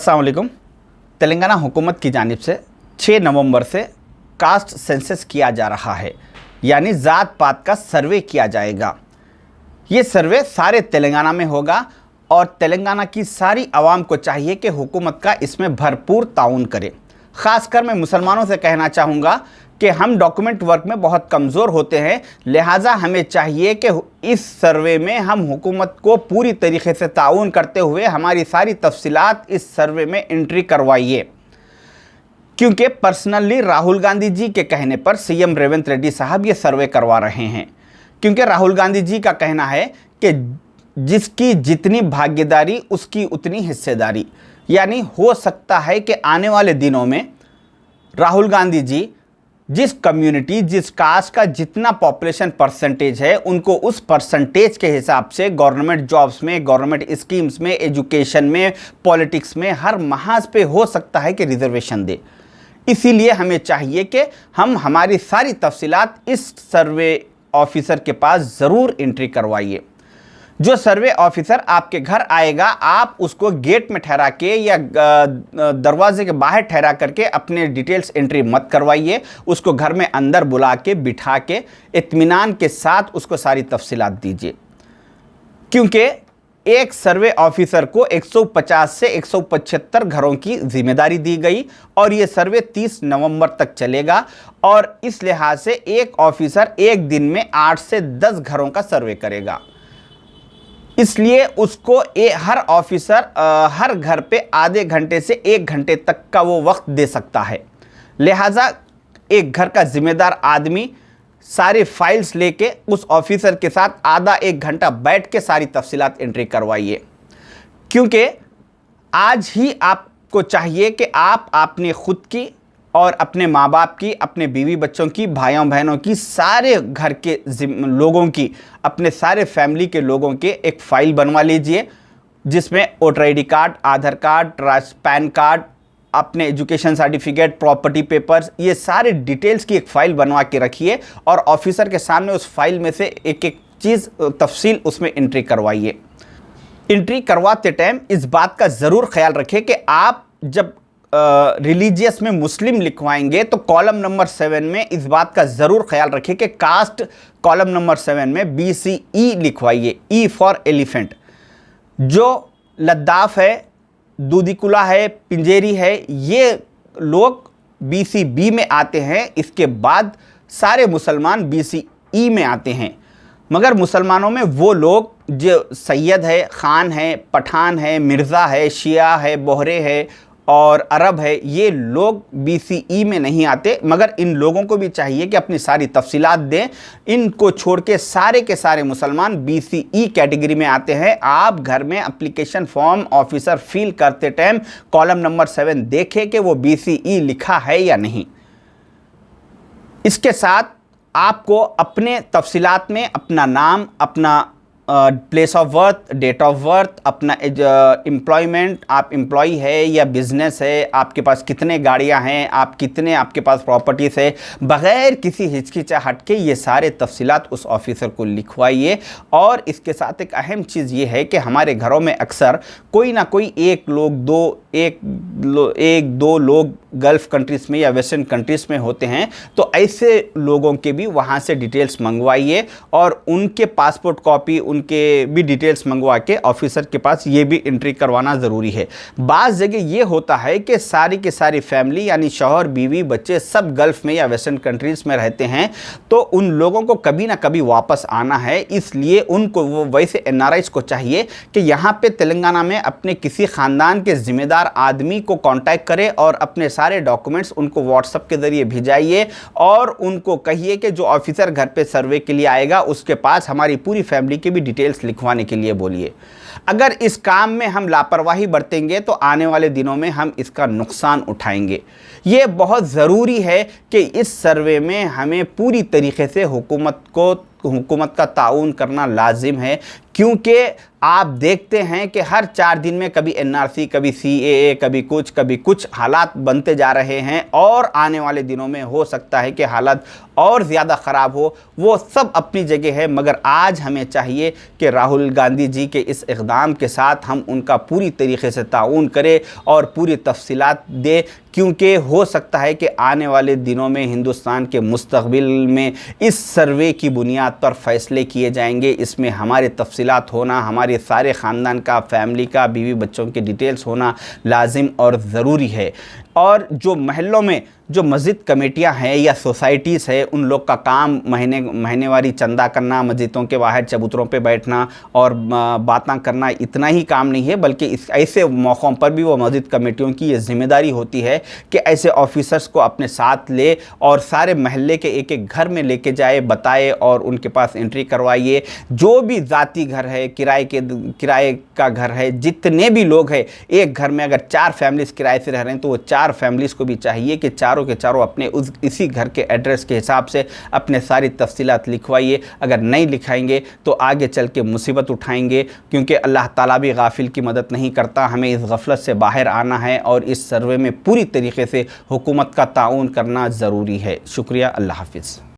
अस्सलाम वालेकुम। तेलंगाना हुकूमत की जानिब से 6 नवंबर से कास्ट सेंसस किया जा रहा है, यानी ज़ात पात का सर्वे किया जाएगा। ये सर्वे सारे तेलंगाना में होगा और तेलंगाना की सारी आवाम को चाहिए कि हुकूमत का इसमें भरपूर ताउन करे। ख़ासकर मैं मुसलमानों से कहना चाहूँगा कि हम डॉक्यूमेंट वर्क में बहुत कमज़ोर होते हैं, लिहाजा हमें चाहिए कि इस सर्वे में हम हुकूमत को पूरी तरीके से ताउन करते हुए हमारी सारी तफसीलात इस सर्वे में एंट्री करवाइए। क्योंकि पर्सनली राहुल गांधी जी के कहने पर सीएम रेवंत रेड्डी साहब ये सर्वे करवा रहे हैं, क्योंकि राहुल गांधी जी का कहना है कि जिसकी जितनी भागीदारी उसकी उतनी हिस्सेदारी, यानी हो सकता है कि आने वाले दिनों में राहुल गांधी जी जिस कम्युनिटी जिस कास्ट का जितना पॉपुलेशन परसेंटेज है उनको उस परसेंटेज के हिसाब से गवर्नमेंट जॉब्स में, गवर्नमेंट स्कीम्स में, एजुकेशन में, पॉलिटिक्स में हर महाज पे हो सकता है कि रिजर्वेशन दे। इसीलिए हमें चाहिए कि हम हमारी सारी तफसीलात इस सर्वे ऑफिसर के पास ज़रूर एंट्री करवाइए। जो सर्वे ऑफिसर आपके घर आएगा, आप उसको गेट में ठहरा के या दरवाजे के बाहर ठहरा करके अपने डिटेल्स एंट्री मत करवाइए। उसको घर में अंदर बुला के बिठा के इत्मीनान के साथ उसको सारी तफसीलात दीजिए, क्योंकि एक सर्वे ऑफिसर को 150 से 175 घरों की जिम्मेदारी दी गई और ये सर्वे 30 नवंबर तक चलेगा। और इस लिहाज से एक ऑफिसर एक दिन में 8 से 10 घरों का सर्वे करेगा। इसलिए उसको हर ऑफिसर हर घर पे आधे घंटे से 1 घंटे तक का वो वक्त दे सकता है। लिहाजा एक घर का जिम्मेदार आदमी सारे फाइल्स लेके उस ऑफिसर के साथ आधा 1 घंटा बैठ के सारी तफसीलात एंट्री करवाइए, क्योंकि आज ही आपको चाहिए कि आप अपने खुद की और अपने माँ बाप की, अपने बीवी बच्चों की, भाइयों बहनों की, सारे घर के लोगों की, अपने सारे फैमिली के लोगों के एक फ़ाइल बनवा लीजिए, जिसमें वोटर ID कार्ड, आधार कार्ड, पैन कार्ड, अपने एजुकेशन सर्टिफिकेट, प्रॉपर्टी पेपर्स, ये सारे डिटेल्स की एक फ़ाइल बनवा के रखिए और ऑफिसर के सामने उस फाइल में से एक एक चीज़ तफसील उसमें एंट्री करवाइए। एंट्री करवाते टाइम इस बात का ज़रूर ख्याल रखें कि आप जब रिलीजियस में मुस्लिम लिखवाएंगे तो कॉलम नंबर 7 में इस बात का ज़रूर ख्याल रखें कि कास्ट कॉलम नंबर 7 में BCE लिखवाइए, E फॉर एलिफेंट। जो लद्दाफ है, दूधीकुला है, पिंजेरी है, ये लोग BCB में आते हैं। इसके बाद सारे मुसलमान BCE में आते हैं, मगर मुसलमानों में वो लोग जो सैयद है, ख़ान है, पठान है, मिर्ज़ा है, शिया है, बोहरे है और अरब है, ये लोग BCE में नहीं आते। मगर इन लोगों को भी चाहिए कि अपनी सारी तफसीलात दें। इनको छोड़ के सारे मुसलमान BCE कैटेगरी में आते हैं। आप घर में एप्लीकेशन फॉर्म ऑफिसर फिल करते टाइम कॉलम नंबर 7 देखें कि वो BCE लिखा है या नहीं। इसके साथ आपको अपने तफसीलात में अपना नाम, अपना place of birth, date of birth, अपना एम्प्लॉयमेंट, आप एम्प्लॉई है या बिजनेस है, आपके पास कितने गाड़ियां हैं, आपके पास प्रॉपर्टीज़ है, बग़ैर किसी हिचकिचाहट के ये सारे तफसीलात उस ऑफिसर को लिखवाइए। और इसके साथ एक अहम चीज़ ये है कि हमारे घरों में अक्सर कोई ना कोई एक दो लोग गल्फ़ कंट्रीज़ में या वेस्टर्न कंट्रीज़ में होते हैं, तो ऐसे लोगों के भी वहाँ से डिटेल्स मंगवाइए और उनके पासपोर्ट कॉपी, उनके भी डिटेल्स मंगवा के ऑफिसर के पास ये भी एंट्री करवाना ज़रूरी है। बाज़ जगह ये होता है कि सारी की सारी फैमिली यानी शौहर, बीवी, बच्चे सब गल्फ़ में या वेस्टर्न कंट्रीज़ में रहते हैं, तो उन लोगों को कभी ना कभी वापस आना है। इसलिए उनको वो वैसे NRIs को चाहिए कि यहाँ पे तेलंगाना में अपने किसी ख़ानदान के ज़िम्मेदार आदमी को कांटेक्ट करें और अपने सारे डॉक्यूमेंट्स उनको व्हाट्सएप के ज़रिए भेजाइए और उनको कहिए कि जो ऑफिसर घर पे सर्वे के लिए आएगा उसके पास हमारी पूरी फैमिली के भी डिटेल्स लिखवाने के लिए बोलिए। अगर इस काम में हम लापरवाही बरतेंगे तो आने वाले दिनों में हम इसका नुकसान उठाएंगे। ये बहुत ज़रूरी है कि इस सर्वे में हमें पूरी तरीके से हुकूमत को हुकूमत का ताउन करना लाजिम है, क्योंकि आप देखते हैं कि हर 4 दिन में कभी एनआरसी, कभी सीएए, कभी कुछ हालात बनते जा रहे हैं और आने वाले दिनों में हो सकता है कि हालात और ज़्यादा ख़राब हो। वो सब अपनी जगह है, मगर आज हमें चाहिए कि राहुल गांधी जी के इस इक़दाम के साथ हम उनका पूरी तरीके से ताउन करें और पूरी तफसीलात दें, क्योंकि हो सकता है कि आने वाले दिनों में हिंदुस्तान के मुस्तक़बिल में इस सर्वे की बुनियाद पर फ़ैसले किए जाएंगे। इसमें हमारे तफसीलात होना, हमारे सारे ख़ानदान का, फैमिली का, बीवी बच्चों की डिटेल्स होना लाजिम और ज़रूरी है। और जो महल्लों में जो मस्जिद कमेटियां हैं या सोसाइटीज़ है, उन लोग का काम महीनेवारी चंदा करना, मस्जिदों के बाहर चबूतरों पे बैठना और बातें करना इतना ही काम नहीं है, बल्कि इस ऐसे मौक़ों पर भी वो मस्जिद कमेटियों की ये ज़िम्मेदारी होती है कि ऐसे ऑफिसर्स को अपने साथ ले और सारे महल्ले के एक एक घर में लेके जाए, बताए और उनके पास एंट्री करवाइए। जो भी ज़ाती घर है, किराए का घर है, जितने भी लोग हैं, एक घर में अगर 4 फैमिलीज़ किराए से रह रहे हैं तो वो 4 फैमिलीज़ को भी चाहिए कि चारों के चारों अपने इसी घर के एड्रेस के हिसाब से अपने सारी तफसीलात लिखवाइए। अगर नहीं लिखाएंगे तो आगे चल के मुसीबत उठाएंगे, क्योंकि अल्लाह ताला भी गाफिल की मदद नहीं करता। हमें इस गफलत से बाहर आना है और इस सर्वे में पूरी तरीके से हुकूमत का ताउन करना ज़रूरी है। शुक्रिया, अल्लाह हाफिज़।